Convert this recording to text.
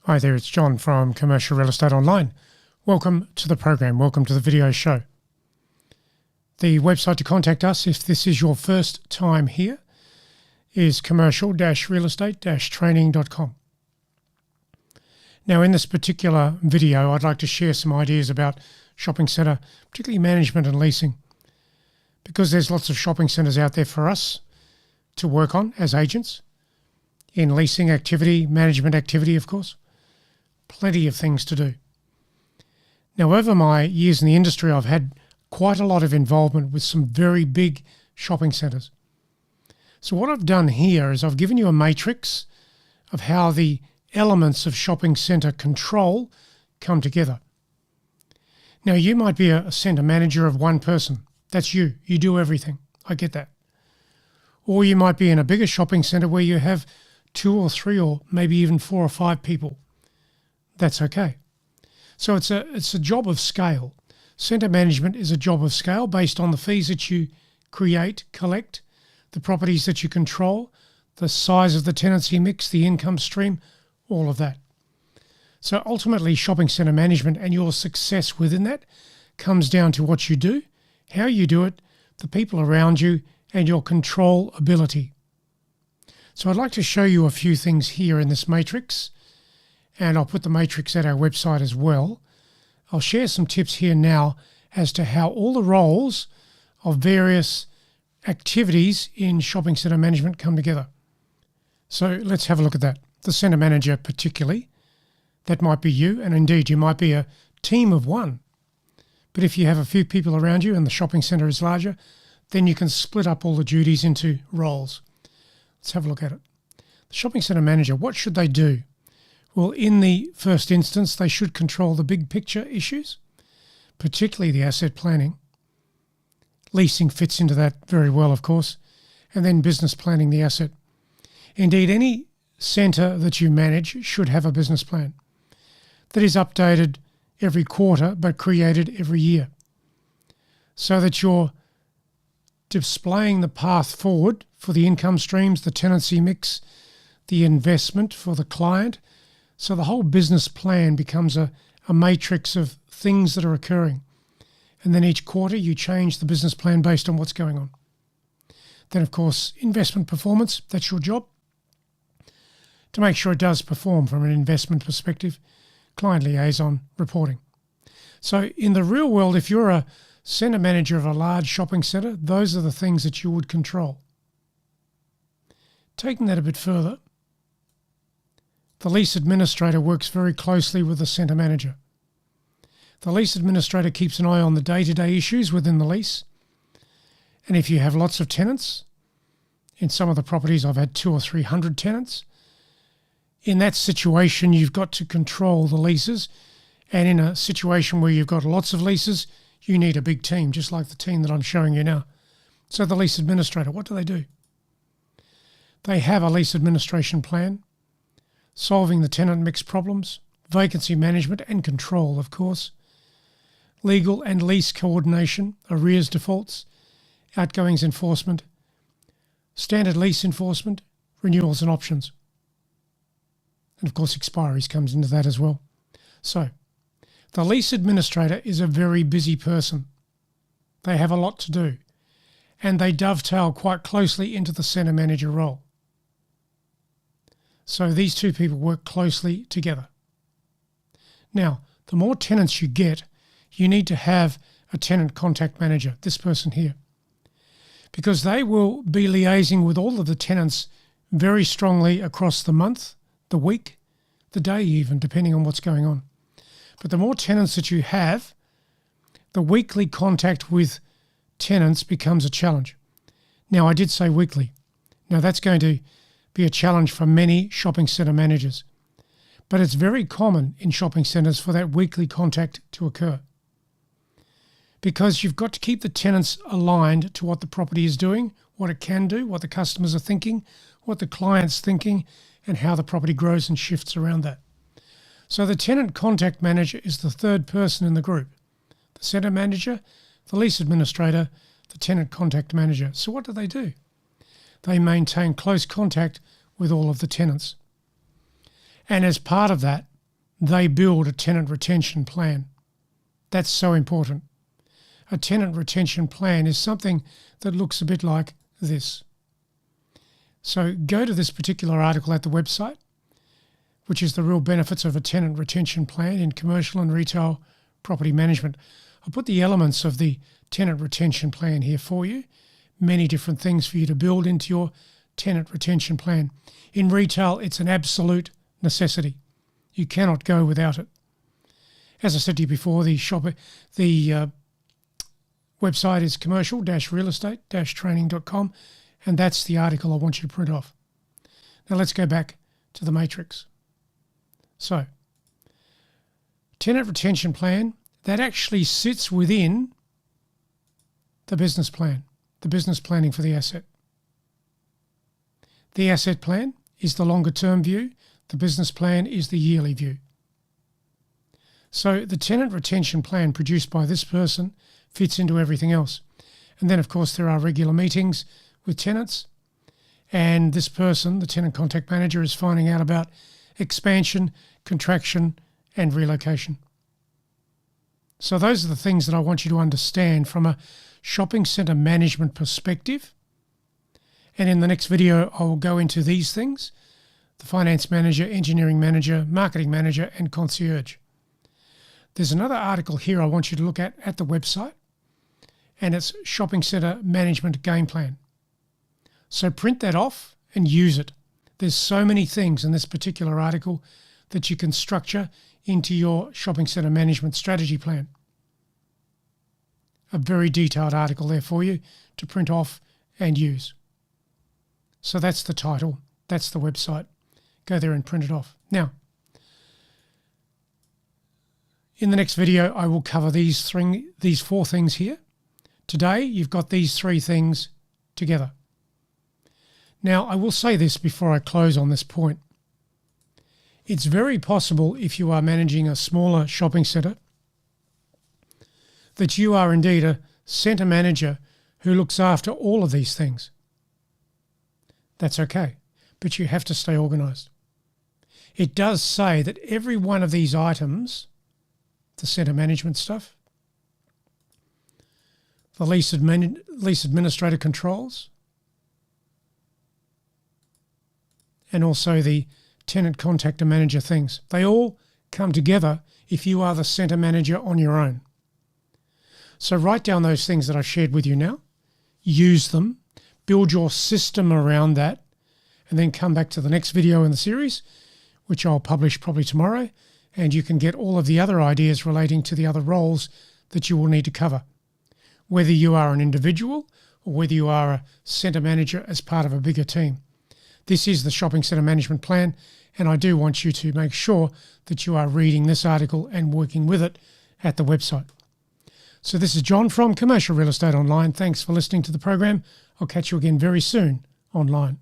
Hi there, it's John from Commercial Real Estate Online. Welcome to the program, welcome to the video show. The website to contact us if this is your first time here is commercial-realestate-training.com. Now in this particular video, I'd like to share some ideas about shopping centre, particularly management and leasing, because there's lots of shopping centres out there for us to work on as agents in leasing activity, management activity, of course. Plenty of things to do. Now, over my years in the industry, I've had quite a lot of involvement with some very big shopping centres. So what I've done here is I've given you a matrix of how the elements of shopping centre control come together. Now, you might be a centre manager of one person. That's you. You do everything. I get that. Or you might be in a bigger shopping centre where you have 2 or 3 or maybe even 4 or 5 people. That's okay. So it's a job of scale. Centre management is a job of scale based on the fees that you create, collect, the properties that you control, the size of the tenancy mix, the income stream, all of that. So ultimately, shopping centre management and your success within that comes down to what you do, how you do it, the people around you, and your control ability. So I'd like to show you a few things here in this matrix, and I'll put the matrix at our website as well. I'll share some tips here now as to how all the roles of various activities in shopping centre management come together. So let's have a look at that. The centre manager particularly, that might be you, and indeed you might be a team of one. But if you have a few people around you and the shopping centre is larger, then you can split up all the duties into roles. Let's have a look at it. The shopping centre manager, what should they do? Well, in the first instance, they should control the big picture issues, particularly the asset planning. Leasing fits into that very well, of course, and then business planning the asset. Indeed, any centre that you manage should have a business plan that is updated every quarter but created every year, so that you're displaying the path forward for the income streams, the tenancy mix, the investment for the client. So the whole business plan becomes a matrix of things that are occurring. And then each quarter you change the business plan based on what's going on. Then, of course, investment performance, that's your job. To make sure it does perform from an investment perspective, client liaison, reporting. So in the real world, if you're a centre manager of a large shopping centre, those are the things that you would control. Taking that a bit further, the lease administrator works very closely with the centre manager. The lease administrator keeps an eye on the day-to-day issues within the lease. And if you have lots of tenants, in some of the properties I've had 200 or 300 tenants, in that situation you've got to control the leases. And in a situation where you've got lots of leases, you need a big team, just like the team that I'm showing you now. So the lease administrator, what do? They have a lease administration plan, solving the tenant mix problems, vacancy management and control, of course, legal and lease coordination, arrears defaults, outgoings enforcement, standard lease enforcement, renewals and options. And of course, expiries comes into that as well. So the lease administrator is a very busy person. They have a lot to do, and they dovetail quite closely into the centre manager role. So these two people work closely together. Now, the more tenants you get, you need to have a tenant contact manager, this person here, because they will be liaising with all of the tenants very strongly across the month, the week, the day even, depending on what's going on. But the more tenants that you have, the weekly contact with tenants becomes a challenge. Now, I did say weekly. Now, that's going to be a challenge for many shopping centre managers. But it's very common in shopping centres for that weekly contact to occur, because you've got to keep the tenants aligned to what the property is doing, what it can do, what the customers are thinking, what the client's thinking, and how the property grows and shifts around that. So the tenant contact manager is the third person in the group. The centre manager, the lease administrator, the tenant contact manager. So what do? They maintain close contact with all of the tenants. And as part of that, they build a tenant retention plan. That's so important. A tenant retention plan is something that looks a bit like this. So go to this particular article at the website, which is the real benefits of a tenant retention plan in commercial and retail property management. I'll put the elements of the tenant retention plan here for you. Many different things for you to build into your tenant retention plan. In retail, it's an absolute necessity. You cannot go without it. As I said to you before, the website is commercial-realestate-training.com, and that's the article I want you to print off. Now let's go back to the matrix. So, tenant retention plan, that actually sits within the business plan, the business planning for the asset. The asset plan is the longer term view. The business plan is the yearly view. So the tenant retention plan produced by this person fits into everything else. And then, of course, there are regular meetings with tenants. And this person, the tenant contact manager, is finding out about expansion, contraction, and relocation. So those are the things that I want you to understand from a shopping centre management perspective. And in the next video, I will go into these things: the finance manager, engineering manager, marketing manager, and concierge. There's another article here I want you to look at the website, and it's shopping centre management game plan. So print that off and use it. There's so many things in this particular article that you can structure into your shopping centre management strategy plan. A very detailed article there for you to print off and use. So that's the title. That's the website. Go there and print it off. Now, in the next video, I will cover these four things here. Today, you've got these three things together. Now, I will say this before I close on this point. It's very possible, if you are managing a smaller shopping centre, that you are indeed a centre manager who looks after all of these things. That's okay, but you have to stay organised. It does say that every one of these items, the centre management stuff, the lease administrator controls, and also the tenant contactor manager things, they all come together if you are the centre manager on your own. So write down those things that I've shared with you now, use them, build your system around that, and then come back to the next video in the series, which I'll publish probably tomorrow, and you can get all of the other ideas relating to the other roles that you will need to cover, whether you are an individual or whether you are a centre manager as part of a bigger team. This is the shopping centre management plan, and I do want you to make sure that you are reading this article and working with it at the website. So this is John from Commercial Real Estate Online. Thanks for listening to the program. I'll catch you again very soon online.